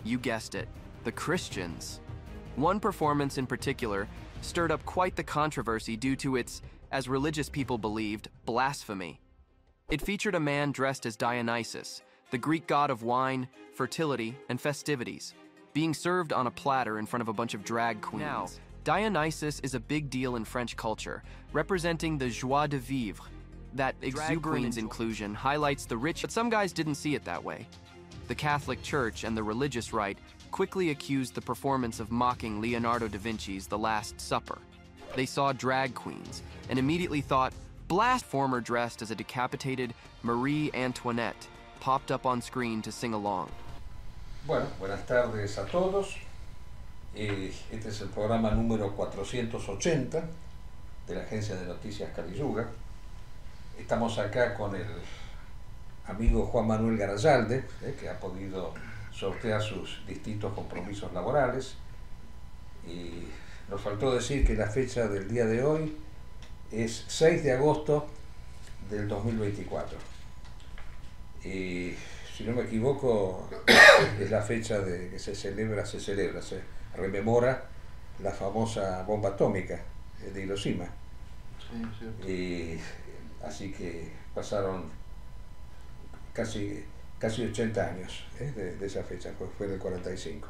You guessed it, the Christians. One performance in particular stirred up quite the controversy due to its, as religious people believed, blasphemy. It featured a man dressed as Dionysus, the Greek god of wine, fertility, and festivities, being served on a platter in front of a bunch of drag queens. Now, Dionysus is a big deal in French culture, representing the joie de vivre. That exuberant inclusion highlights the rich, but some guys didn't see it that way. The Catholic Church and the religious right quickly accused the performance of mocking Leonardo da Vinci's The Last Supper. They saw drag queens and immediately thought, blast! Former dressed as a decapitated Marie Antoinette popped up on screen to sing along. Bueno, buenas tardes a todos. Este es el programa número 480 de la agencia de noticias Caliyuga. Estamos acá con el amigo Juan Manuel Garayalde, que ha podido sortear sus distintos compromisos laborales. Y nos faltó decir que la fecha del día de hoy es 6 de agosto del 2024. Si no me equivoco, es la fecha de que se rememora la famosa bomba atómica de Hiroshima. Sí, así que pasaron casi 80 años de esa fecha, pues fue en el 45,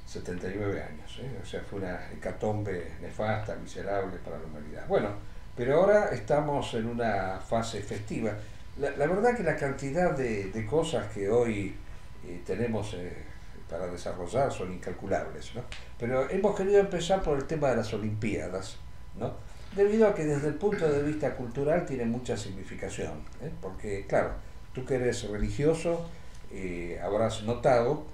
79 años, o sea, fue una hecatombe nefasta, miserable para la humanidad. Bueno, pero ahora estamos en una fase festiva. La verdad que la cantidad de cosas que hoy tenemos para desarrollar son incalculables, ¿no? Pero hemos querido empezar por el tema de las Olimpiadas, ¿no? Debido a que desde el punto de vista cultural tiene mucha significación, porque claro, tú que eres religioso habrás notado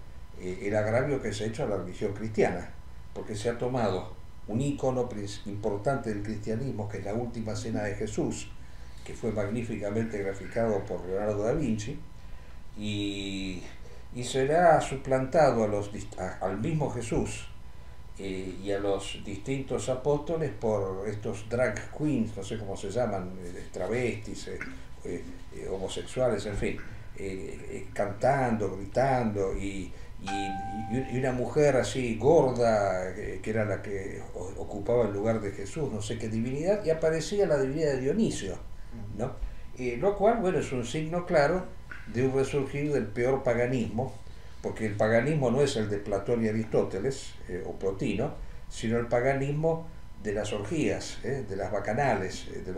el agravio que se ha hecho a la religión cristiana, porque se ha tomado un ícono importante del cristianismo, que es la Última Cena de Jesús, que fue magníficamente graficado por Leonardo da Vinci, y se le ha suplantado al mismo Jesús y a los distintos apóstoles por estos drag queens, no sé cómo se llaman, travestis, homosexuales, en fin, cantando, gritando, y una mujer así gorda, que era la que ocupaba el lugar de Jesús, no sé qué divinidad, y aparecía la divinidad de Dionisio, ¿no? Lo cual, bueno, es un signo claro de un resurgir del peor paganismo, porque el paganismo no es el de Platón y Aristóteles o Plotino, sino el paganismo de las orgías, de las bacanales, de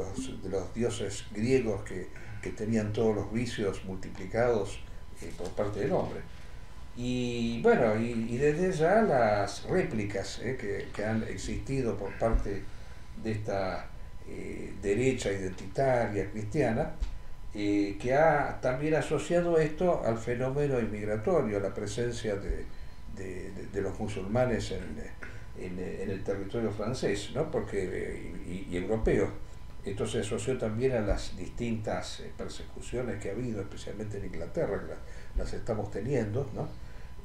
los dioses griegos que tenían todos los vicios multiplicados por parte del hombre. Y bueno, y desde ya las réplicas que han existido por parte de esta derecha identitaria cristiana, que ha también asociado esto al fenómeno inmigratorio, a la presencia de los musulmanes en el territorio francés, ¿no? y europeo. Esto se asoció también a las distintas persecuciones que ha habido, especialmente en Inglaterra, que las estamos teniendo, ¿no?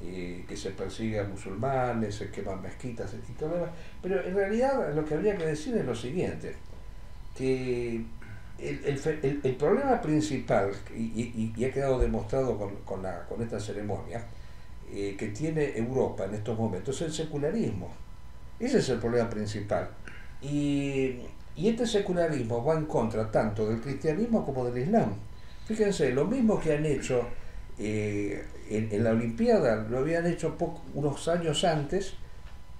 Que se persigue a musulmanes, se queman mezquitas y todo lo demás. Pero en realidad lo que habría que decir es lo siguiente, que el problema principal, y ha quedado demostrado con esta ceremonia, que tiene Europa en estos momentos, es el secularismo. Ese es el problema principal. Y este secularismo va en contra tanto del cristianismo como del islam. Fíjense, lo mismo que han hecho en la Olimpiada, lo habían hecho unos años antes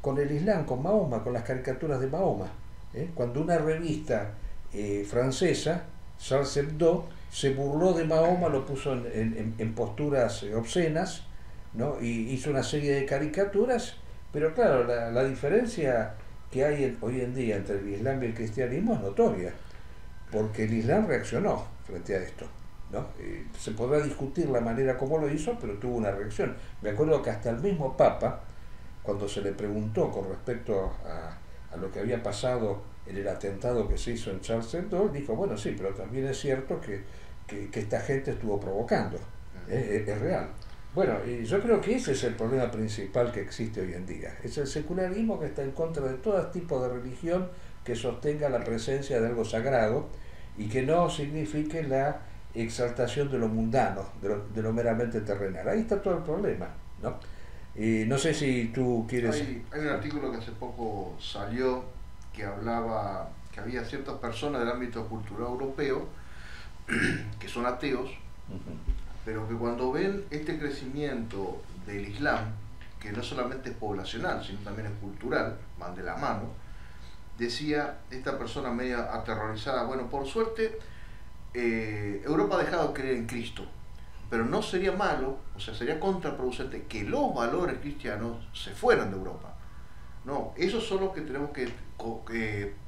con el islam, con Mahoma, con las caricaturas de Mahoma. Cuando una revista francesa, Charles Hebdo, se burló de Mahoma, lo puso en posturas obscenas, ¿no? Y hizo una serie de caricaturas, pero claro, la diferencia que hay hoy en día entre el islam y el cristianismo es notoria, porque el islam reaccionó frente a esto, ¿no? Se podrá discutir la manera como lo hizo, pero tuvo una reacción. Me acuerdo que hasta el mismo Papa, cuando se le preguntó con respecto a lo que había pasado en el atentado que se hizo en Charles Hebdo, dijo, bueno, sí, pero también es cierto que esta gente estuvo provocando, es real. Bueno, yo creo que ese es el problema principal que existe hoy en día. Es el secularismo que está en contra de todo tipo de religión que sostenga la presencia de algo sagrado y que no signifique la exaltación de lo mundano, de lo meramente terrenal. Ahí está todo el problema, ¿no? No sé si tú quieres... Hay un artículo que hace poco salió que hablaba que había ciertas personas del ámbito cultural europeo que son ateos, pero que cuando ven este crecimiento del Islam, que no solamente es poblacional, sino también es cultural, van de la mano, decía esta persona media aterrorizada, bueno, por suerte Europa ha dejado de creer en Cristo, pero no sería malo, o sea, sería contraproducente que los valores cristianos se fueran de Europa. No, esos son los que tenemos que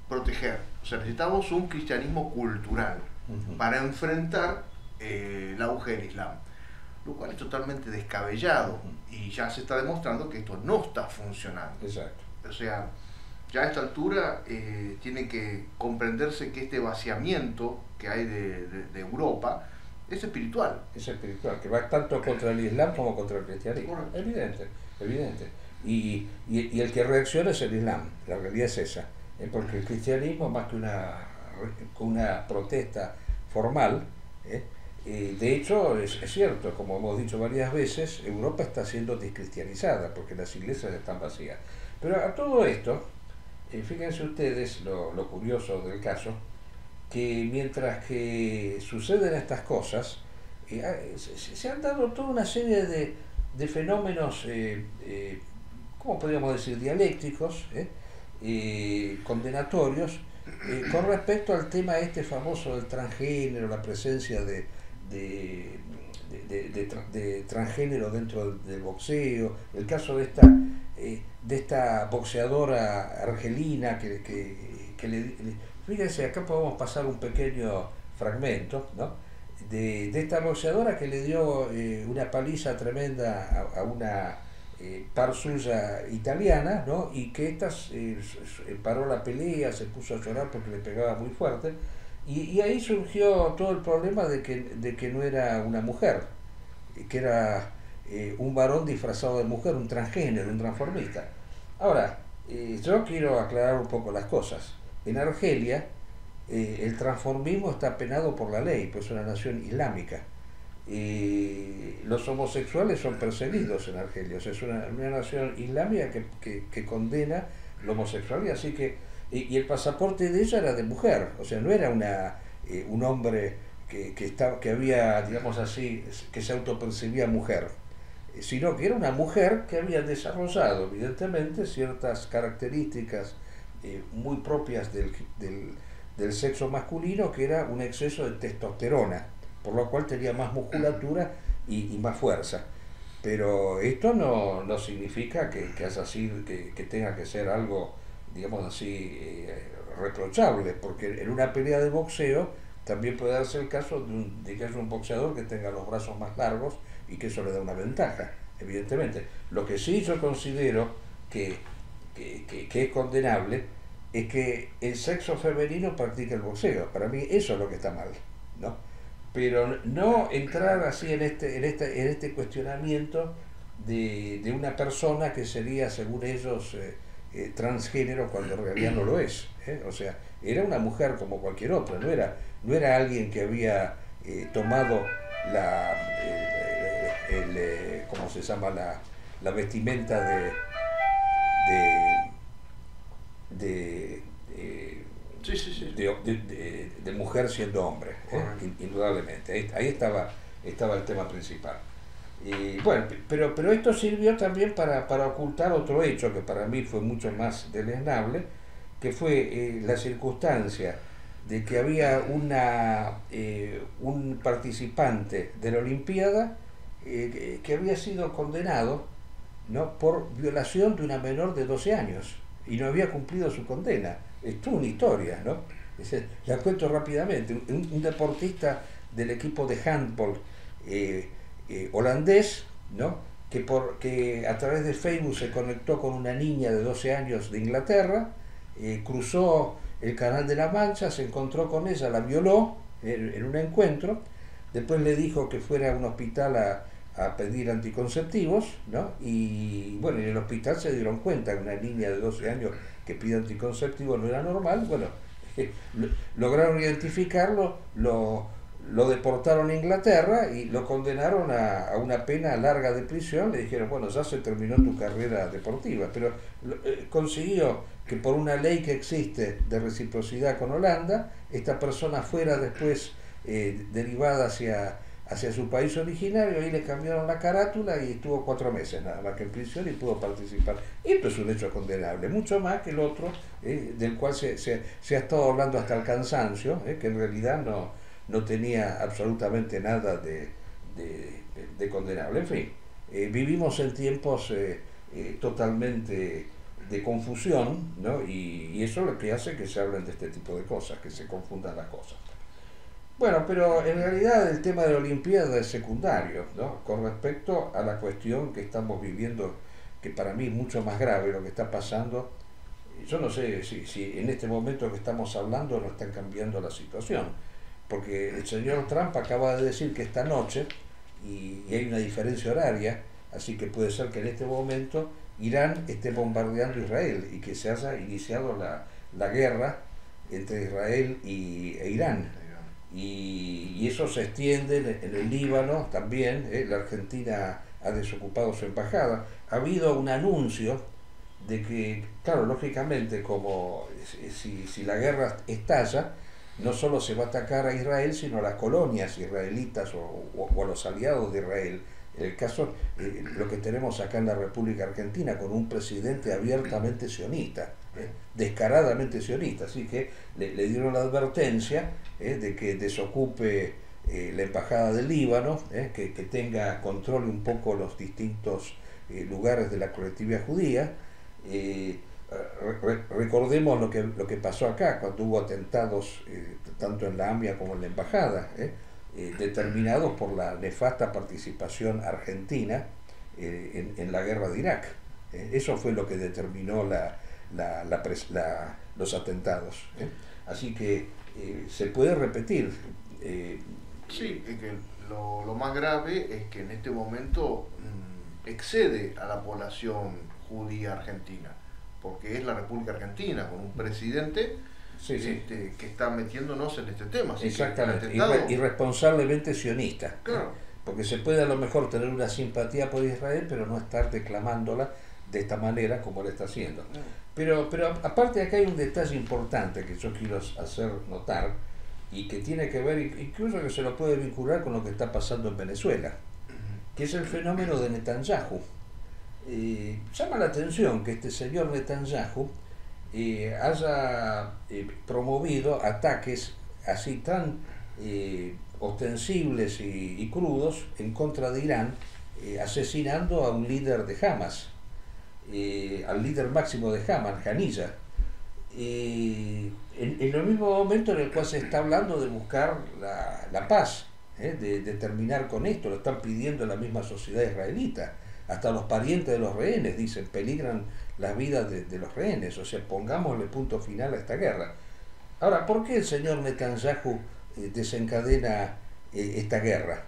proteger. O sea, necesitamos un cristianismo cultural para enfrentar el auge del Islam, lo cual es totalmente descabellado y ya se está demostrando que esto no está funcionando. Exacto. O sea, ya a esta altura tiene que comprenderse que este vaciamiento que hay de Europa es espiritual. Es espiritual, que va tanto contra el Islam como contra el cristianismo. Correcto. Evidente, evidente. Y el que reacciona es el Islam, la realidad es esa. Porque el cristianismo, más que una protesta formal, de hecho es cierto, como hemos dicho varias veces, Europa está siendo descristianizada porque las iglesias están vacías. Pero a todo esto, fíjense ustedes lo curioso del caso, que mientras que suceden estas cosas, se han dado toda una serie de fenómenos, ¿cómo podríamos decir?, dialécticos, condenatorios, con respecto al tema este famoso del transgénero, la presencia de transgénero dentro del boxeo, el caso de esta boxeadora argelina que fíjense, acá podemos pasar un pequeño fragmento, ¿no?, de esta boxeadora que le dio una paliza tremenda a una par suya italiana, ¿no?, y que esta paró la pelea, se puso a llorar porque le pegaba muy fuerte, y ahí surgió todo el problema de que no era una mujer, que era un varón disfrazado de mujer, un transgénero, un transformista. Ahora, yo quiero aclarar un poco las cosas. En Argelia, el transformismo está penado por la ley, pues es una nación islámica. Los homosexuales son perseguidos en Argelia, o sea, es una nación islámica que condena la homosexualidad, así que, y el pasaporte de ella era de mujer, o sea, no era un hombre que había, digamos así, que se autopercibía mujer, sino que era una mujer que había desarrollado, evidentemente, ciertas características muy propias del sexo masculino, que era un exceso de testosterona, por lo cual tenía más musculatura y más fuerza. Pero esto no significa que haya sido, que tenga que ser algo, digamos así, reprochable, porque en una pelea de boxeo también puede darse el caso de que haya un boxeador que tenga los brazos más largos y que eso le da una ventaja, evidentemente. Lo que sí yo considero que es condenable es que el sexo femenino practica el boxeo. Para mí eso es lo que está mal, ¿no? Pero no entrar así en este cuestionamiento de una persona que sería, según ellos, transgénero, cuando en realidad no lo es, o sea, era una mujer como cualquier otra, no era alguien que había tomado ¿cómo se llama?, la vestimenta de mujer siendo hombre, indudablemente. Ahí estaba el tema principal. Y bueno, pero esto sirvió también para ocultar otro hecho que para mí fue mucho más deleznable, que fue la circunstancia de que había un participante de la Olimpiada que había sido condenado, ¿no?, por violación de una menor de 12 años y no había cumplido su condena. Es toda una historia, ¿no? La cuento rápidamente. Un deportista del equipo de handball holandés, ¿no?, que a través de Facebook se conectó con una niña de 12 años de Inglaterra, cruzó el Canal de la Mancha, se encontró con ella, la violó en un encuentro, después le dijo que fuera a un hospital a pedir anticonceptivos, ¿no? Y bueno, en el hospital se dieron cuenta que una niña de 12 años que pide anticonceptivos no era normal. Bueno, lograron identificarlo, lo lo deportaron a Inglaterra y lo condenaron a una pena larga de prisión. Le dijeron, bueno, ya se terminó tu carrera deportiva, pero consiguió que por una ley que existe de reciprocidad con Holanda, esta persona fuera después derivada hacia su país originario. Ahí le cambiaron la carátula y estuvo 4 meses nada más que en prisión y pudo participar. Esto es un hecho condenable, mucho más que el otro, del cual se ha estado hablando hasta el cansancio, que en realidad no tenía absolutamente nada de condenable. En fin, vivimos en tiempos totalmente de confusión, ¿no? Y eso es lo que hace que se hablen de este tipo de cosas, que se confundan las cosas. Bueno, pero en realidad el tema de la Olimpiada es secundario, ¿no? Con respecto a la cuestión que estamos viviendo, que para mí es mucho más grave lo que está pasando. Yo no sé si en este momento que estamos hablando no están cambiando la situación, porque el señor Trump acaba de decir que esta noche, y hay una diferencia horaria, así que puede ser que en este momento Irán esté bombardeando Israel y que se haya iniciado la guerra entre Israel e Irán. Y eso se extiende en el Líbano también. La Argentina ha desocupado su embajada. Ha habido un anuncio de que, claro, lógicamente, como si la guerra estalla, no solo se va a atacar a Israel, sino a las colonias israelitas o a los aliados de Israel. En el caso, lo que tenemos acá en la República Argentina, con un presidente abiertamente sionista, descaradamente sionista, así que le dieron la advertencia de que desocupe la embajada del Líbano, que tenga control un poco los distintos lugares de la colectividad judía. Recordemos lo que pasó acá cuando hubo atentados tanto en la AMIA como en la embajada, determinados por la nefasta participación argentina en la guerra de Irak. Eso fue lo que determinó los atentados. Así que se puede repetir. Sí, es que lo más grave es que en este momento excede a la población judía argentina, porque es la República Argentina con un presidente que está metiéndonos en este tema. Así exactamente, irresponsablemente sionista. Claro. Porque se puede a lo mejor tener una simpatía por Israel, pero no estar declamándola de esta manera como lo está haciendo. Pero aparte acá hay un detalle importante que yo quiero hacer notar y que tiene que ver, incluso que se lo puede vincular con lo que está pasando en Venezuela, que es el fenómeno de Netanyahu. Llama la atención que este señor Netanyahu haya promovido ataques así tan ostensibles y crudos en contra de Irán, asesinando a un líder de Hamas, al líder máximo de Hamas, Haniyeh, en el mismo momento en el cual se está hablando de buscar la paz, de terminar con esto. Lo están pidiendo la misma sociedad israelita. Hasta los parientes de los rehenes dicen, peligran las vidas de los rehenes, o sea, pongámosle punto final a esta guerra. Ahora, ¿por qué el señor Netanyahu desencadena esta guerra?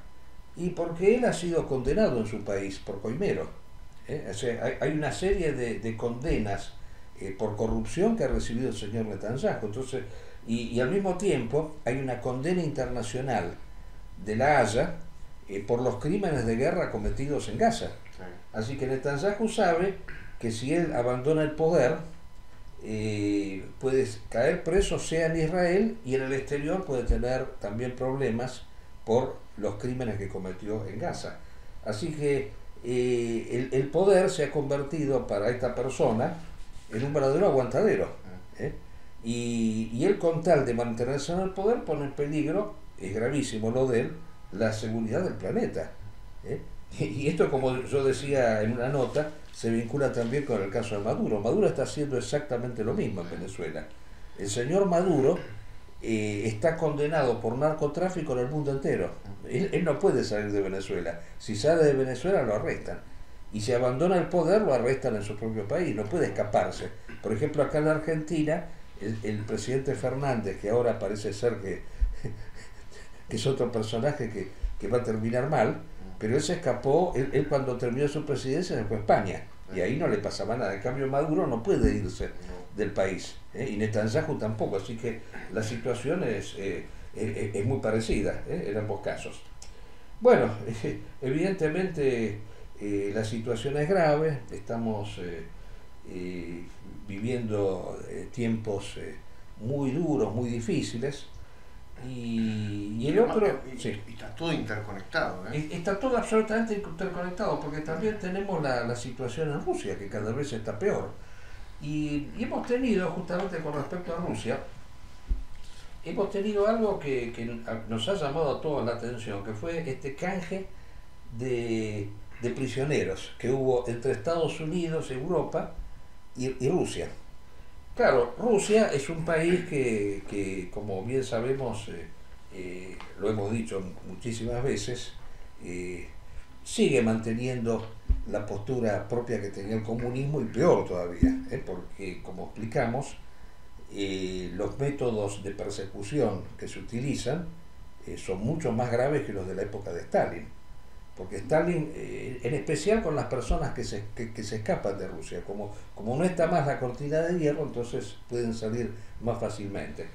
Y porque él ha sido condenado en su país por coimero. O sea, hay una serie de condenas por corrupción que ha recibido el señor Netanyahu. Entonces, y al mismo tiempo hay una condena internacional de la Haya por los crímenes de guerra cometidos en Gaza. Sí. Así que Netanyahu sabe que si él abandona el poder, puede caer preso, sea en Israel, y en el exterior puede tener también problemas por los crímenes que cometió en Gaza. Así que el poder se ha convertido para esta persona en un verdadero aguantadero. Y él, con tal de mantenerse en el poder, pone en peligro, es gravísimo lo de él, la seguridad del planeta. Y esto, como yo decía en una nota, se vincula también con el caso de Maduro. Maduro está haciendo exactamente lo mismo en Venezuela. El señor Maduro está condenado por narcotráfico en el mundo entero. Él no puede salir de Venezuela. Si sale de Venezuela lo arrestan. Y si abandona el poder lo arrestan en su propio país. No puede escaparse. Por ejemplo, acá en la Argentina, el presidente Fernández, que ahora parece ser que es otro personaje que va a terminar mal, pero él se escapó, él cuando terminó su presidencia se fue a España, y ahí no le pasaba nada. En cambio, Maduro no puede irse del país, y Netanyahu tampoco, así que la situación es es muy parecida en ambos casos. Bueno, evidentemente la situación es grave, estamos viviendo tiempos muy duros, muy difíciles, y el otro... Sí. Y está todo interconectado. Está todo absolutamente interconectado, porque también tenemos la situación en Rusia, que cada vez está peor. Y hemos tenido, justamente con respecto a Rusia, hemos tenido algo que nos ha llamado a todos la atención, que fue este canje de prisioneros que hubo entre Estados Unidos, Europa y Rusia. Claro, Rusia es un país que como bien sabemos, lo hemos dicho muchísimas veces, sigue manteniendo la postura propia que tenía el comunismo, y peor todavía, porque como explicamos, los métodos de persecución que se utilizan son mucho más graves que los de la época de Stalin, porque Stalin, en especial con las personas que se escapan de Rusia, como no está más la cortina de hierro, entonces pueden salir más fácilmente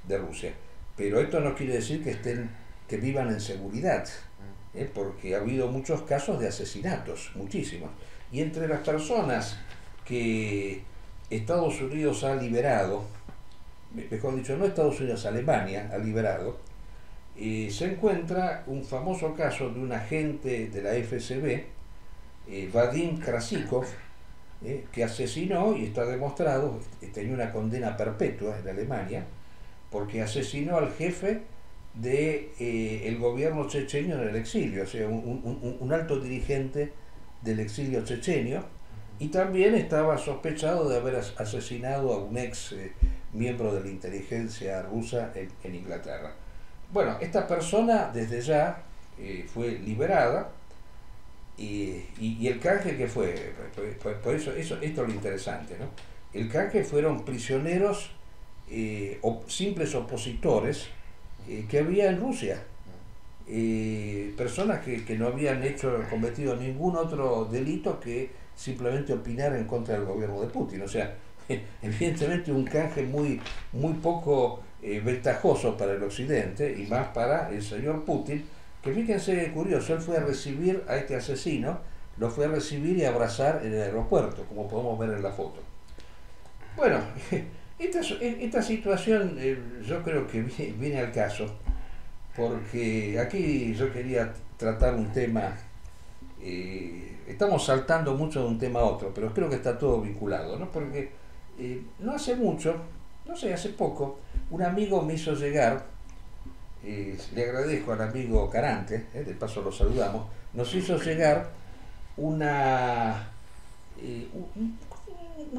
de Rusia. Pero esto no quiere decir que vivan en seguridad, porque ha habido muchos casos de asesinatos, muchísimos. Y entre las personas que Estados Unidos ha liberado, mejor dicho, no Estados Unidos, Alemania ha liberado, se encuentra un famoso caso de un agente de la FSB, Vadim Krasikov, que asesinó, y está demostrado, tenía una condena perpetua en Alemania, porque asesinó al jefe del gobierno chechenio en el exilio, o sea, un alto dirigente del exilio chechenio, y también estaba sospechado de haber asesinado a un ex miembro de la inteligencia rusa en Inglaterra. Bueno, esta persona desde ya fue liberada, y el canje que fue, por eso esto es lo interesante, ¿no? El canje fueron prisioneros, simples opositores que había en Rusia, personas que no habían cometido ningún otro delito que simplemente opinar en contra del gobierno de Putin. O sea, evidentemente un canje muy poco ventajoso para el occidente, y más para el señor Putin, que fíjense curioso, él fue a recibir a este asesino, lo fue a recibir y abrazar en el aeropuerto, como podemos ver en la foto. Bueno, esta situación yo creo que viene al caso, porque aquí yo quería tratar un tema, estamos saltando mucho de un tema a otro, pero creo que está todo vinculado, ¿no? Porque no hace mucho, no sé, hace poco, un amigo me hizo llegar, le agradezco al amigo Carante, de paso lo saludamos, nos hizo llegar un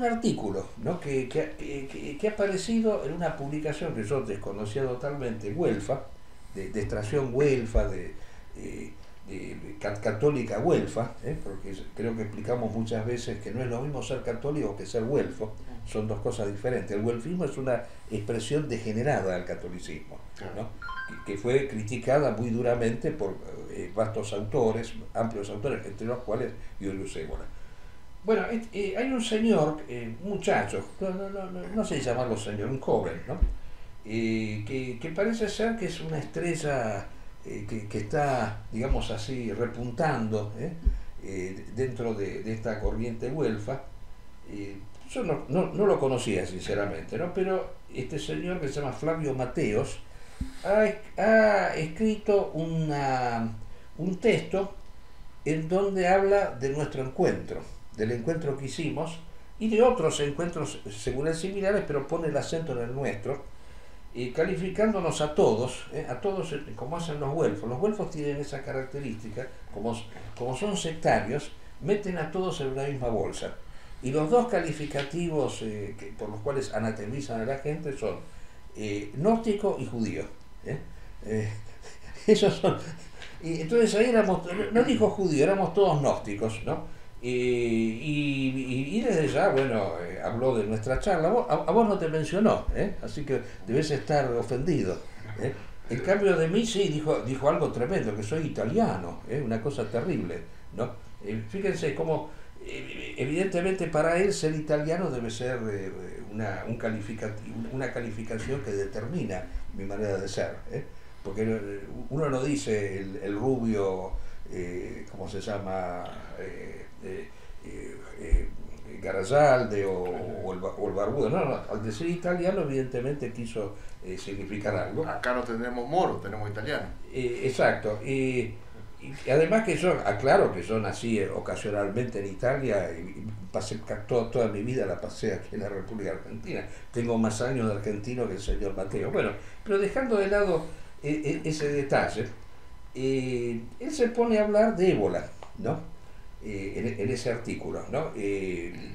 artículo, ¿no? que ha aparecido en una publicación que yo desconocía totalmente, Güelfa, de extracción Güelfa, de católica Güelfa, porque creo que explicamos muchas veces que no es lo mismo ser católico que ser güelfo, son dos cosas diferentes. El güelfismo es una expresión degenerada del catolicismo, ¿no? que fue criticada muy duramente por vastos autores, amplios autores, entre los cuales Julius Evola. Bueno, hay un señor, un muchacho, no sé llamarlo señor, un joven, ¿no? Que parece ser que es una estrella que está, digamos así, repuntando dentro de esta corriente güelfa. Yo no lo conocía sinceramente, ¿no? Pero este señor, que se llama Flavio Mateos, ha escrito un texto en donde habla de nuestro encuentro, del encuentro que hicimos y de otros encuentros según él similares, pero pone el acento en el nuestro, calificándonos a todos como hacen los güelfos. Los güelfos tienen esa característica, como son sectarios, meten a todos en una misma bolsa. Y los dos calificativos por los cuales anatemizan a la gente son gnóstico y judío. Esos son. Y entonces ahí no dijo judío, éramos todos gnósticos, ¿no? Y desde ya, bueno, habló de nuestra charla. A vos no te mencionó, así que debes estar ofendido. En cambio de mí sí dijo algo tremendo, que soy italiano, una cosa terrible, ¿no? Fíjense cómo, evidentemente para él ser italiano debe ser una calificación que determina mi manera de ser, porque uno no dice el rubio, ¿cómo se llama? Garasalde o el barbudo. No, al decir italiano evidentemente quiso significar algo. Acá no tenemos moro, tenemos italiano. Exacto. Y además que aclaro que yo nací ocasionalmente en Italia y pasé toda mi vida la pasé aquí en la República Argentina. Tengo más años de argentino que el señor Mateo. Bueno, pero dejando de lado ese detalle, él se pone a hablar de ébola, ¿no? En ese artículo, ¿no?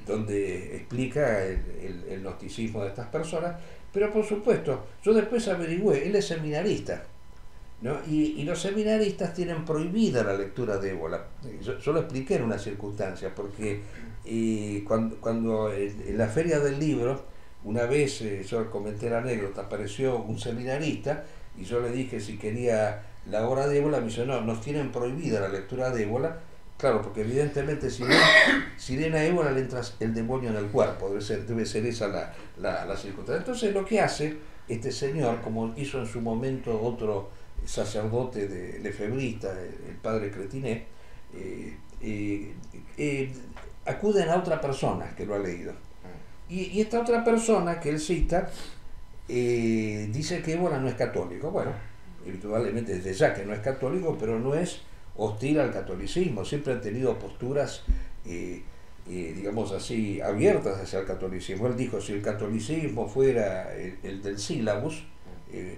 Donde explica el gnosticismo de estas personas, pero por supuesto, yo después averigüé, él es seminarista, ¿no? Y los seminaristas tienen prohibida la lectura de ébola. Yo lo expliqué en una circunstancia, porque cuando en la feria del libro, una vez yo comenté la anécdota, apareció un seminarista y yo le dije si quería la hora de ébola, me dice no, nos tienen prohibida la lectura de ébola. Claro, porque evidentemente si leen a ébola le entra el demonio en el cuerpo, debe ser esa la circunstancia. Entonces lo que hace este señor, como hizo en su momento otro sacerdote lefebrista, el padre Cretinet, acuden a otra persona que lo ha leído. Y esta otra persona que él cita dice que ébola no es católico. Bueno, indudablemente desde ya que no es católico, pero no es hostil al catolicismo, siempre han tenido posturas, digamos así, abiertas hacia el catolicismo. Él dijo, si el catolicismo fuera el del sílabus,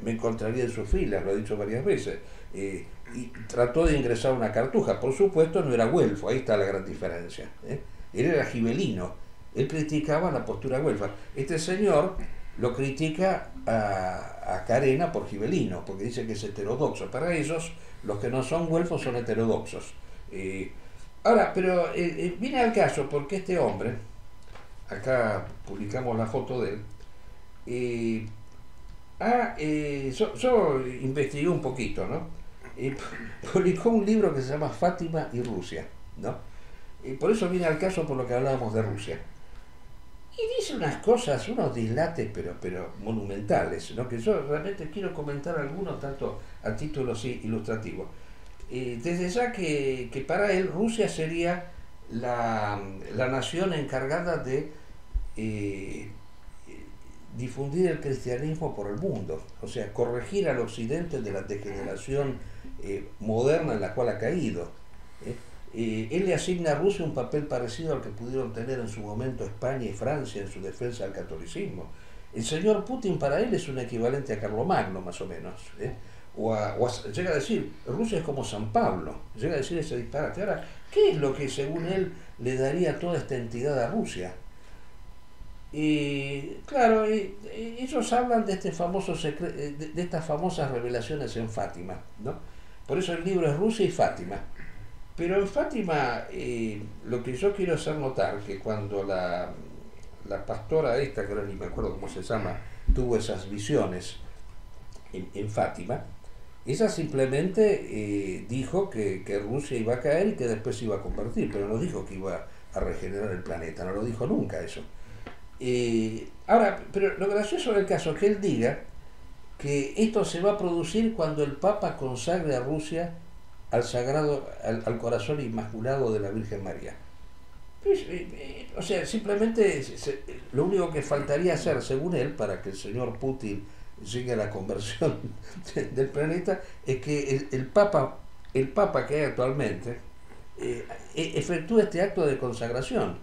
me encontraría en sus filas, lo ha dicho varias veces. Y trató de ingresar a una cartuja, por supuesto no era güelfo, ahí está la gran diferencia. Él era gibelino, él criticaba la postura güelfa. Este señor lo critica a Carena por gibelino, porque dice que es heterodoxo. Para ellos, los que no son güelfos son heterodoxos. Ahora, pero viene al caso porque este hombre, acá publicamos la foto de él, yo investigué un poquito, ¿no? Publicó un libro que se llama Fátima y Rusia, ¿no? Por eso viene al caso por lo que hablábamos de Rusia. Y dice unas cosas, unos dislates, pero monumentales, ¿no? Que yo realmente quiero comentar algunos, tanto a título ilustrativo. Desde ya que para él Rusia sería la nación encargada de difundir el cristianismo por el mundo, o sea, corregir al occidente de la degeneración moderna en la cual ha caído. Él le asigna a Rusia un papel parecido al que pudieron tener en su momento España y Francia en su defensa del catolicismo. El señor Putin para él es un equivalente a Carlomagno, más o menos. Llega a decir, Rusia es como San Pablo, llega a decir ese disparate. Ahora, ¿qué es lo que según él le daría toda esta entidad a Rusia? Claro, ellos hablan de este famoso de estas famosas revelaciones en Fátima, ¿no? Por eso el libro es Rusia y Fátima. Pero en Fátima, lo que yo quiero hacer notar, que cuando la pastora esta, que ahora ni me acuerdo cómo se llama, tuvo esas visiones en Fátima, ella simplemente dijo que Rusia iba a caer y que después se iba a convertir, pero no dijo que iba a regenerar el planeta, no lo dijo nunca eso. Ahora, pero lo gracioso del caso es que él diga que esto se va a producir cuando el Papa consagre a Rusia al corazón inmaculado de la Virgen María. O sea, simplemente lo único que faltaría hacer, según él, para que el señor Putin llegue a la conversión del planeta, es que el Papa que hay actualmente efectúe este acto de consagración,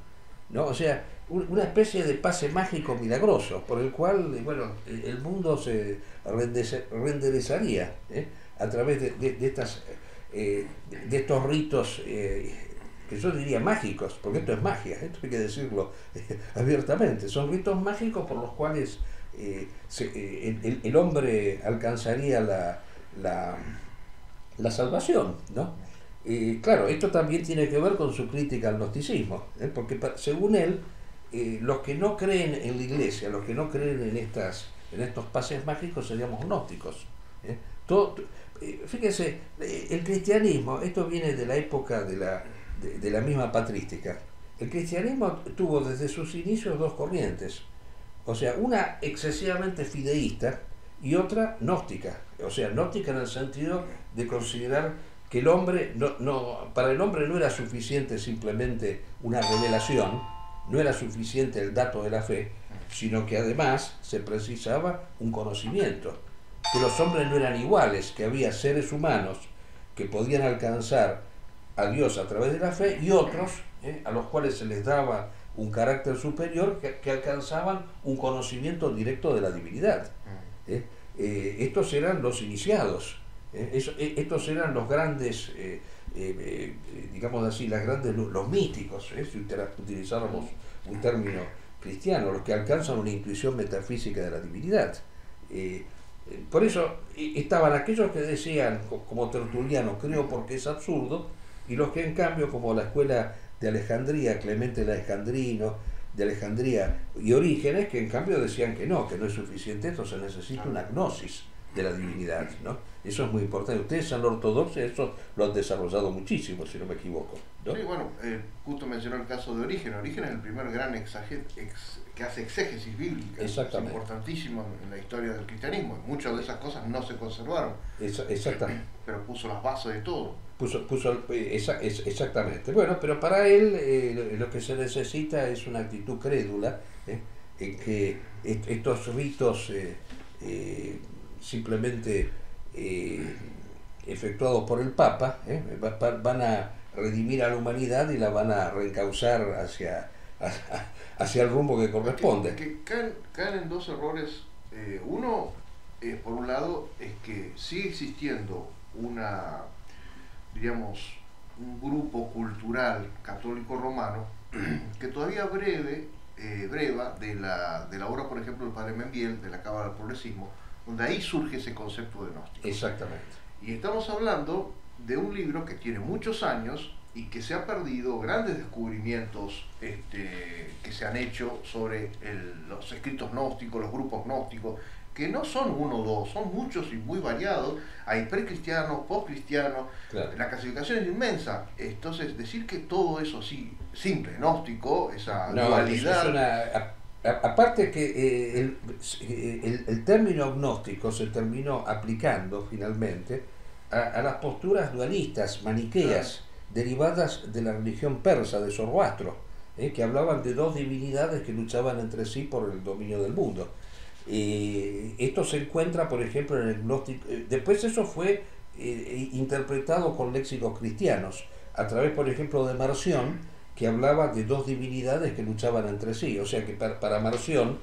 ¿no? O sea, una especie de pase mágico milagroso, por el cual, bueno, el mundo se renderezaría a través de estos ritos que yo diría mágicos, porque esto es magia, esto hay que decirlo abiertamente, son ritos mágicos por los cuales el hombre alcanzaría la salvación, ¿no? Claro, esto también tiene que ver con su crítica al gnosticismo, porque según él, los que no creen en la iglesia, los que no creen en estos pases mágicos seríamos gnósticos. Fíjense, el cristianismo, esto viene de la época de la misma patrística. El cristianismo tuvo desde sus inicios dos corrientes. O sea, una excesivamente fideísta y otra gnóstica. O sea, gnóstica en el sentido de considerar que el hombre para el hombre no era suficiente simplemente una revelación, no era suficiente el dato de la fe, sino que además se precisaba un conocimiento, que los hombres no eran iguales, que había seres humanos que podían alcanzar a Dios a través de la fe y otros a los cuales se les daba un carácter superior que alcanzaban un conocimiento directo de la divinidad. Estos eran los iniciados, estos eran los grandes, digamos así, los místicos, si utilizáramos un término cristiano, los que alcanzan una intuición metafísica de la divinidad. Por eso estaban aquellos que decían, como Tertuliano, creo porque es absurdo, y los que en cambio, como la escuela de Alejandría, Clemente el Alejandrino, de Alejandría y Orígenes, que en cambio decían que no es suficiente esto, se necesita una gnosis de la divinidad, ¿no? Eso es muy importante. Ustedes en la ortodoxia eso lo han desarrollado muchísimo, si no me equivoco, ¿no? Sí, bueno, justo mencionó el caso de Orígenes. Orígenes es el primer gran que hace exégesis bíblica. Exactamente. Es importantísimo en la historia del cristianismo. Muchas de esas cosas no se conservaron. Exactamente. Pero puso las bases de todo. Exactamente. Bueno, pero para él lo que se necesita es una actitud crédula, en que estos ritos simplemente efectuados por el Papa van a redimir a la humanidad y la van a reencauzar hacia el rumbo que corresponde. Que caen en dos errores. Uno, por un lado, es que sigue existiendo un grupo cultural católico romano que todavía breva de la obra, por ejemplo, del padre Membiel, de la Cábala del Progresismo, donde ahí surge ese concepto de gnóstico. Exactamente. Y estamos hablando de un libro que tiene muchos años y que se ha perdido grandes descubrimientos que se han hecho sobre los escritos gnósticos, los grupos gnósticos, que no son uno o dos, son muchos y muy variados. Hay precristianos, postcristianos, claro. La clasificación es inmensa. Entonces, decir que todo eso así, simple, gnóstico, esa dualidad... Aparte que el término gnóstico se terminó aplicando finalmente a las posturas dualistas, maniqueas, derivadas de la religión persa de Zoroastro, que hablaban de dos divinidades que luchaban entre sí por el dominio del mundo. Esto se encuentra, por ejemplo, en el gnóstico. Después eso fue interpretado con léxicos cristianos, a través, por ejemplo, de Marción, que hablaba de dos divinidades que luchaban entre sí. O sea que para Marción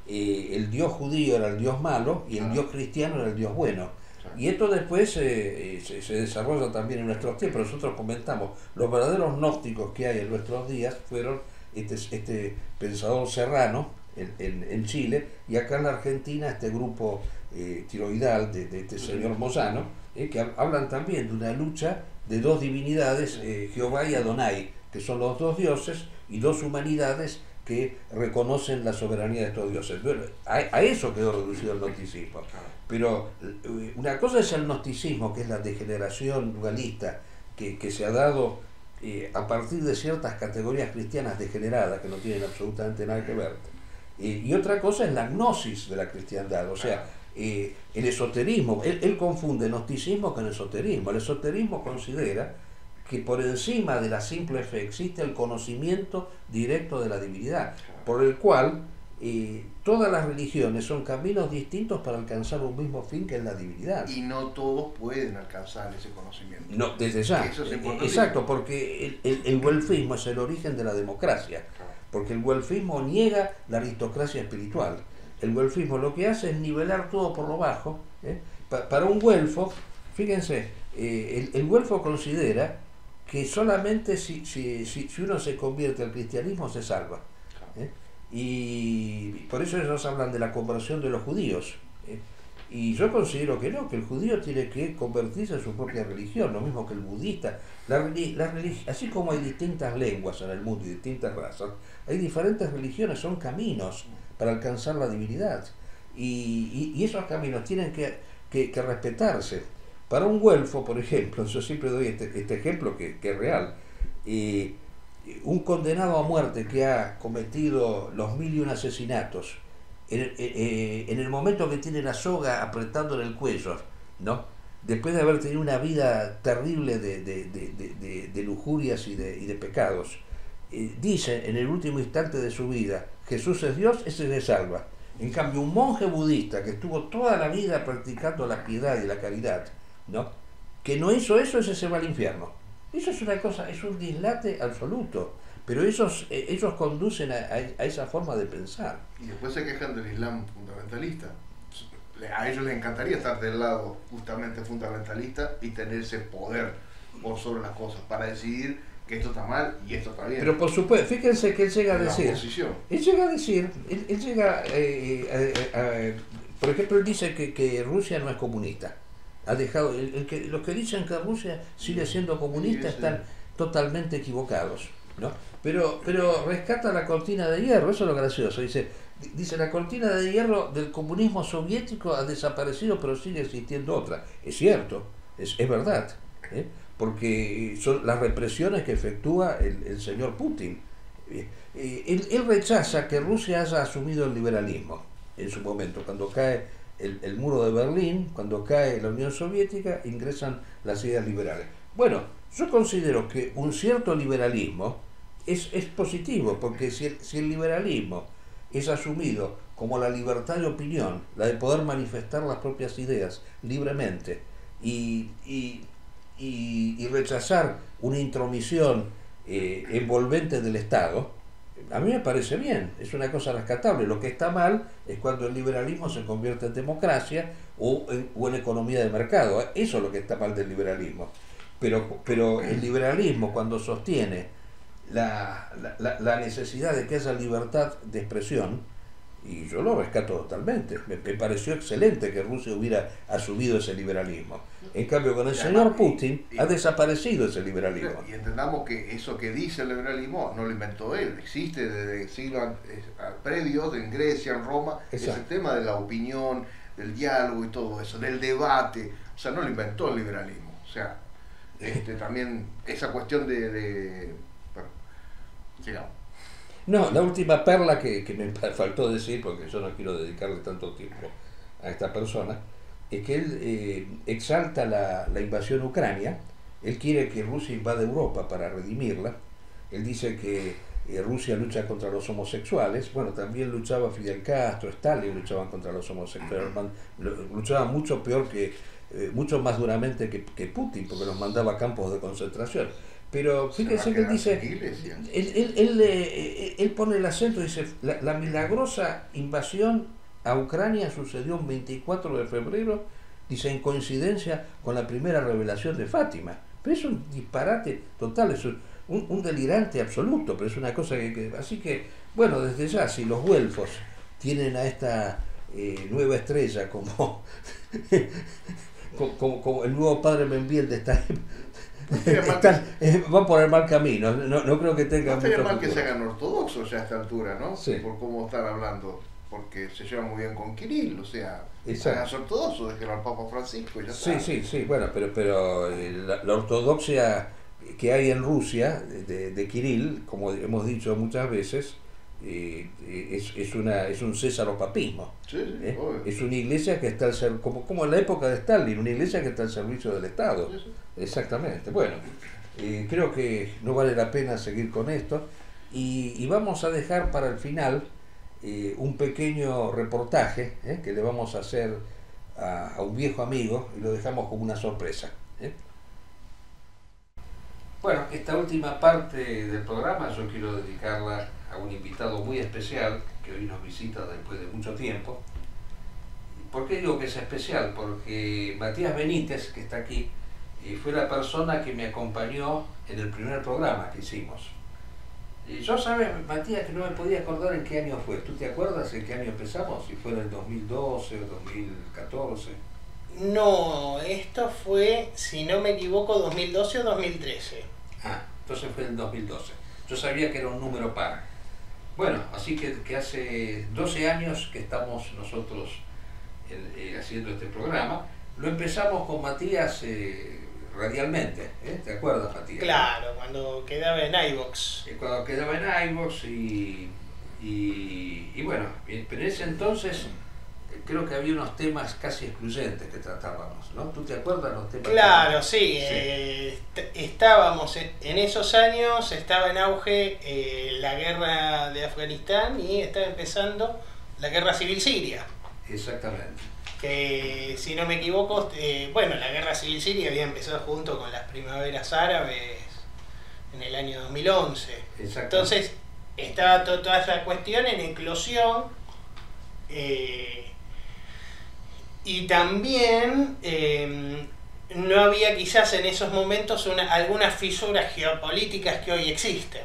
el dios judío era el dios malo y el dios cristiano era el dios bueno. Y esto después se desarrolla también en nuestros tiempos. Nosotros comentamos, los verdaderos gnósticos que hay en nuestros días fueron este pensador Serrano en Chile, y acá en la Argentina este grupo tiroidal de este señor Moyano, que hablan también de una lucha de dos divinidades, Jehová y Adonai, que son los dos dioses y dos humanidades que reconocen la soberanía de estos dioses. Bueno, a eso quedó reducido el gnosticismo. Pero una cosa es el gnosticismo, que es la degeneración dualista que se ha dado a partir de ciertas categorías cristianas degeneradas que no tienen absolutamente nada que ver. Y otra cosa es la gnosis de la cristiandad, o sea, el esoterismo. Él confunde gnosticismo con esoterismo. El esoterismo considera que por encima de la simple fe existe el conocimiento directo de la divinidad, por el cual todas las religiones son caminos distintos para alcanzar un mismo fin, que es la divinidad. Y no todos pueden alcanzar ese conocimiento. No, desde ya. Eso es exacto, porque el güelfismo es el origen de la democracia, porque el güelfismo niega la aristocracia espiritual. El güelfismo lo que hace es nivelar todo por lo bajo. Para un güelfo, fíjense, el güelfo considera que solamente si uno se convierte al cristianismo se salva. Y por eso ellos hablan de la conversión de los judíos. Y yo considero que no, que el judío tiene que convertirse en su propia religión, lo mismo que el budista. Así como hay distintas lenguas en el mundo y distintas razas, hay diferentes religiones, son caminos para alcanzar la divinidad. Y esos caminos tienen que respetarse. Para un güelfo, por ejemplo, yo siempre doy este ejemplo que es real, un condenado a muerte que ha cometido los 1001 asesinatos en el momento que tiene la soga apretándole el cuello, ¿no? Después de haber tenido una vida terrible de lujurias y de pecados, dice en el último instante de su vida, Jesús es Dios, ese se salva. En cambio, un monje budista que estuvo toda la vida practicando la piedad y la caridad, ¿no? Que no hizo eso, ese se va al infierno. Eso es una cosa, es un dislate absoluto. Pero ellos conducen a esa forma de pensar. Y después se quejan del Islam fundamentalista. A ellos les encantaría estar del lado justamente fundamentalista y tener ese poder por sobre las cosas para decidir que esto está mal y esto está bien. Pero por supuesto, fíjense que él llega a decir, por ejemplo, él dice que Rusia no es comunista. Ha dejado, los que dicen que Rusia sigue siendo comunista están totalmente equivocados, ¿no? Pero rescata la cortina de hierro, eso es lo gracioso. Dice la cortina de hierro del comunismo soviético ha desaparecido, pero sigue existiendo otra. Es cierto, es verdad, ¿eh? Porque son las represiones que efectúa el señor Putin. Él rechaza que Rusia haya asumido el liberalismo en su momento. Cuando cae el muro de Berlín, cuando cae la Unión Soviética, ingresan las ideas liberales. Bueno, yo considero que un cierto liberalismo es positivo, porque si el liberalismo es asumido como la libertad de opinión, la de poder manifestar las propias ideas libremente y rechazar una intromisión envolvente del Estado, a mí me parece bien, es una cosa rescatable. Lo que está mal es cuando el liberalismo se convierte en democracia o en economía de mercado. Eso es lo que está mal del liberalismo. Pero el liberalismo, cuando sostiene la necesidad de que haya libertad de expresión, y yo lo rescato totalmente, me pareció excelente que Rusia hubiera asumido ese liberalismo. En cambio, con el señor Putin ha desaparecido ese liberalismo. Y entendamos que eso que dice el liberalismo no lo inventó él, existe desde siglos previos, en Grecia, en Roma. Exacto. Ese tema de la opinión, del diálogo y todo eso, del debate, o sea, no lo inventó el liberalismo. O sea, también esa cuestión bueno, sigamos. No, la última perla que me faltó decir, porque yo no quiero dedicarle tanto tiempo a esta persona, es que él exalta la invasión a Ucrania. Él quiere que Rusia invada Europa para redimirla. Él dice que Rusia lucha contra los homosexuales. Bueno, también luchaba Fidel Castro, Stalin luchaban contra los homosexuales. Luchaban mucho peor mucho más duramente que Putin, porque los mandaba a campos de concentración. Pero fíjense que él dice, él pone el acento, dice, la milagrosa invasión a Ucrania sucedió el 24 de febrero, dice, en coincidencia con la primera revelación de Fátima. Pero es un disparate total, es un delirante absoluto, pero es una cosa así que, bueno, desde ya, si los güelfos tienen a esta nueva estrella como el nuevo padre Membiel de esta van por el mal camino, no creo que tengan no estaría mal que se hagan ortodoxos ya a esta altura, ¿no? Sí. Por cómo están hablando, porque se llevan muy bien con Kirill, o sea, hagan ortodoxos, déjenlo al Papa Francisco y ya está. Sí, bueno, pero la ortodoxia que hay en Rusia de Kirill, como hemos dicho muchas veces, es un césaropapismo. Sí, es una iglesia que está al servicio, como en la época de Stalin, una iglesia que está al servicio del Estado. Sí. Exactamente. Bueno, creo que no vale la pena seguir con esto y vamos a dejar para el final un pequeño reportaje que le vamos a hacer a un viejo amigo y lo dejamos como una sorpresa. Bueno, esta última parte del programa yo quiero dedicarla a un invitado muy especial que hoy nos visita después de mucho tiempo. ¿Por qué digo que es especial? Porque Matías Benítez, que está aquí, fue la persona que me acompañó en el primer programa que hicimos. Y yo, sabes, Matías, que no me podía acordar en qué año fue. ¿Tú te acuerdas en qué año empezamos? Si fue en el 2012 o 2014. No, esto fue, si no me equivoco, 2012 o 2013. Ah, entonces fue en el 2012. Yo sabía que era un número par. Bueno, así que hace 12 años que estamos nosotros haciendo este programa. Lo empezamos con Matías radialmente, ¿te acuerdas, Matías? Claro, cuando quedaba en iVox. Cuando quedaba en iVox y Y bueno, pero en ese entonces creo que había unos temas casi excluyentes que tratábamos, ¿no? ¿Tú te acuerdas los temas? Claro, sí. Estábamos en esos años, estaba en auge la guerra de Afganistán y estaba empezando la guerra civil siria. Exactamente. Que si no me equivoco, bueno, la guerra civil siria había empezado junto con las primaveras árabes en el año 2011. Entonces estaba toda esa cuestión en eclosión. Y también no había quizás en esos momentos algunas fisuras geopolíticas que hoy existen.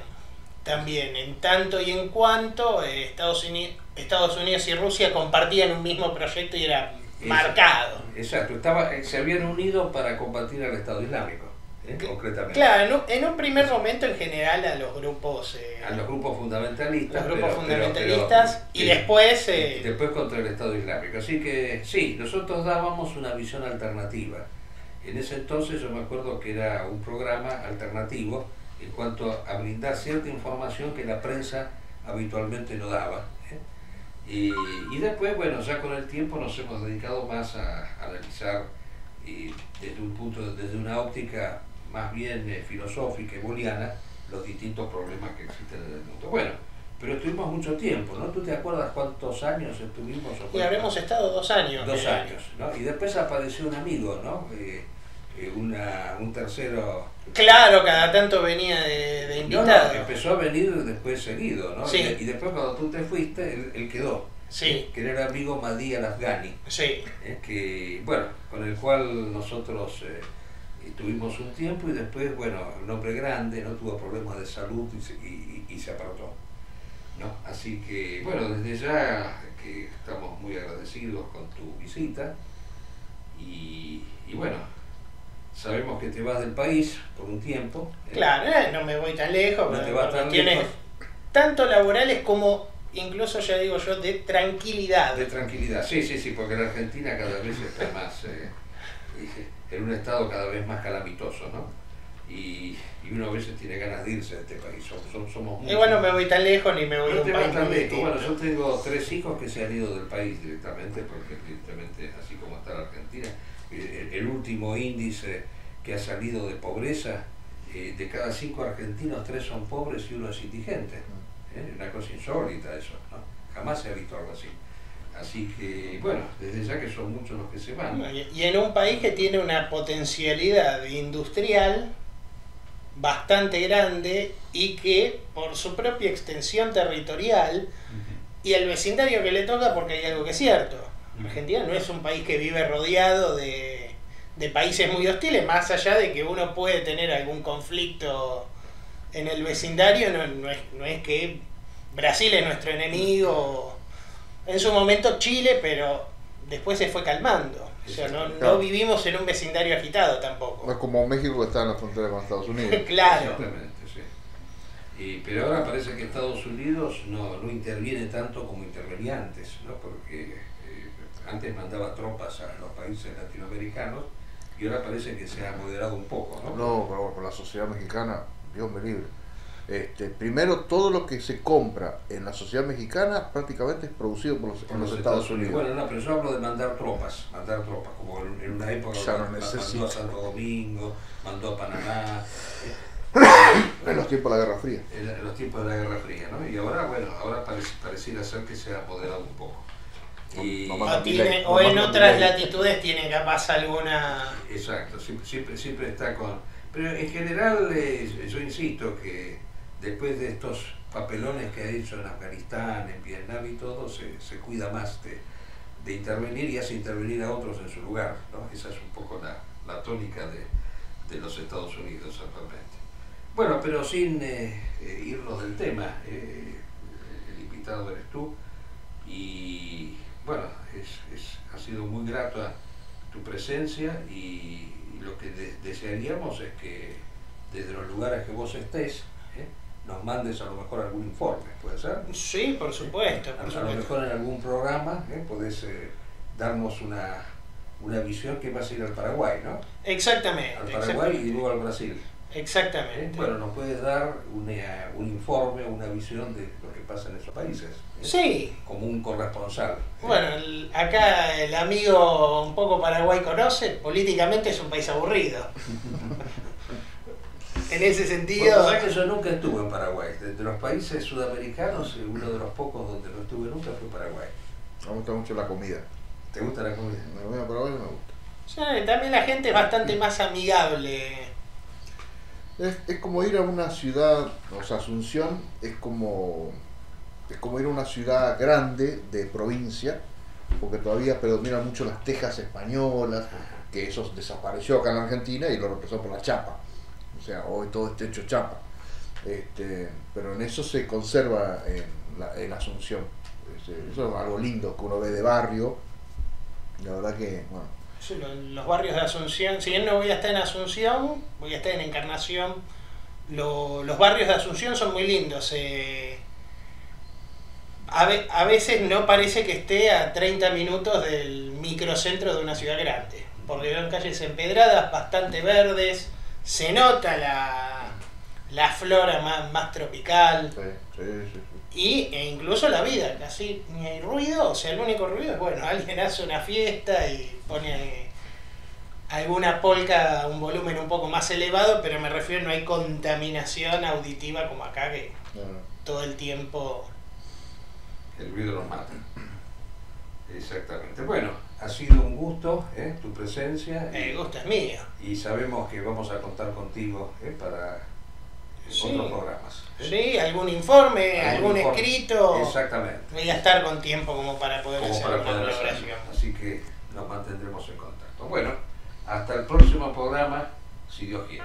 También, en tanto y en cuanto Estados Unidos y Rusia compartían un mismo proyecto y era marcado. Exacto, se habían unido para combatir al Estado Islámico, concretamente. Claro, en un primer momento en general a los grupos... a los grupos fundamentalistas. Y después... después contra el Estado Islámico. Así que sí, nosotros dábamos una visión alternativa. En ese entonces yo me acuerdo que era un programa alternativo en cuanto a brindar cierta información que la prensa habitualmente no daba. Y después, bueno, ya con el tiempo nos hemos dedicado más a analizar desde una óptica más bien filosófica y booleana los distintos problemas que existen en el mundo. Bueno, pero estuvimos mucho tiempo, ¿no? ¿Tú te acuerdas cuántos años estuvimos? Y habremos estado 2 años. 2 años, ¿no? Y después apareció un amigo, ¿no? Un tercero... Claro, cada tanto venía de invitado. No, empezó a venir después seguido, ¿no? Sí. Y después cuando tú te fuiste, él quedó. Sí. Que era el amigo Mahdi Al-Afghani. Sí. Que, bueno, con el cual nosotros tuvimos un tiempo y después, bueno, un hombre grande, no tuvo problemas de salud y se apartó, ¿no? Así que, bueno, desde ya que estamos muy agradecidos con tu visita y bueno, sabemos que te vas del país por un tiempo. Claro, no me voy tan lejos, no pero te vas tan tienes lejos. Tanto laborales como incluso, ya digo yo, de tranquilidad. De tranquilidad, sí, porque la Argentina cada vez está más, en un estado cada vez más calamitoso, ¿no? Y uno a veces tiene ganas de irse de este país, somos muy... Igual no me voy tan lejos ni me voy a un país tan muy lejos. distinto. Bueno, yo tengo 3 hijos que se han ido del país directamente, porque evidentemente, así como está la Argentina, el último índice que ha salido de pobreza, de cada 5 argentinos, 3 son pobres y 1 es indigente. Una cosa insólita eso, ¿no? Jamás se ha visto algo así. Así que, bueno, desde ya que son muchos los que se van. Y en un país que tiene una potencialidad industrial bastante grande y que por su propia extensión territorial y el vecindario que le toca, porque hay algo que es cierto, Argentina no es un país que vive rodeado de países muy hostiles, más allá de que uno puede tener algún conflicto en el vecindario, no es que Brasil es nuestro enemigo, en su momento Chile, pero después se fue calmando. O sea, no vivimos en un vecindario agitado tampoco. No es como México que está en la frontera con Estados Unidos. Claro. Exactamente, sí. Pero ahora parece que Estados Unidos no interviene tanto como intervenía antes, ¿no? Porque antes mandaba tropas a los países latinoamericanos y ahora parece que se ha moderado un poco, ¿no? No, pero bueno, con la sociedad mexicana, Dios me libre. Primero, todo lo que se compra en la sociedad mexicana prácticamente es producido por los Estados Unidos. Bueno, no, pero yo hablo de mandar tropas, como en una época ya no mandó a Santo Domingo, mandó a Panamá. En los tiempos de la Guerra Fría. En los tiempos de la Guerra Fría, ¿no? Y ahora, bueno, pareciera ser que se ha moderado un poco. O en otras latitudes tiene capaz alguna... Exacto, siempre está con... Pero en general, yo insisto que después de estos papelones que ha hecho en Afganistán, en Vietnam y todo, se cuida más de intervenir y hace intervenir a otros en su lugar, ¿no? Esa es un poco la tónica de los Estados Unidos actualmente. Bueno, pero sin irnos del tema, el invitado eres tú y bueno, ha sido muy grata tu presencia y lo que desearíamos es que desde los lugares que vos estés, nos mandes a lo mejor algún informe, ¿puede ser? Sí, por supuesto. A lo mejor en algún programa podés darnos una visión que vas a ir al Paraguay, ¿no? Exactamente. Al Paraguay y luego al Brasil. Exactamente. Bueno, nos puedes dar un informe, una visión de lo que pasa en esos países. Sí. Como un corresponsal. Bueno, acá el amigo un poco Paraguay conoce, políticamente es un país aburrido. En ese sentido... Bueno, que yo nunca estuve en Paraguay. De los países sudamericanos, uno de los pocos donde no estuve nunca fue Paraguay. Me gusta mucho la comida. ¿Te gusta la comida? La comida paraguaya me gusta. Sí, también la gente es bastante más amigable. Es como ir a una ciudad, o sea, Asunción es como ir a una ciudad grande de provincia, porque todavía predominan mucho las tejas españolas, que eso desapareció acá en la Argentina y lo reemplazó por la chapa. O sea, hoy todo está hecho chapa. Pero en eso se conserva en Asunción. Eso es algo lindo que uno ve de barrio. La verdad que, bueno. Sí, los barrios de Asunción, si bien no voy a estar en Asunción, voy a estar en Encarnación. Los barrios de Asunción son muy lindos. A veces no parece que esté a 30 minutos del microcentro de una ciudad grande, porque veo calles empedradas, bastante verdes, se nota la flora más tropical. Sí. E incluso la vida, casi ni hay ruido, o sea, el único ruido es, bueno, alguien hace una fiesta y pone alguna polka a un volumen un poco más elevado, pero me refiero, no hay contaminación auditiva como acá, que todo el tiempo... El ruido nos mata. Exactamente. Bueno, ha sido un gusto tu presencia. El gusto es mío. Y sabemos que vamos a contar contigo para otros programas. Sí, algún informe, algún escrito. Exactamente. Voy a estar con tiempo como para poder hacer una colaboración. Así que nos mantendremos en contacto. Bueno, hasta el próximo programa, si Dios quiere.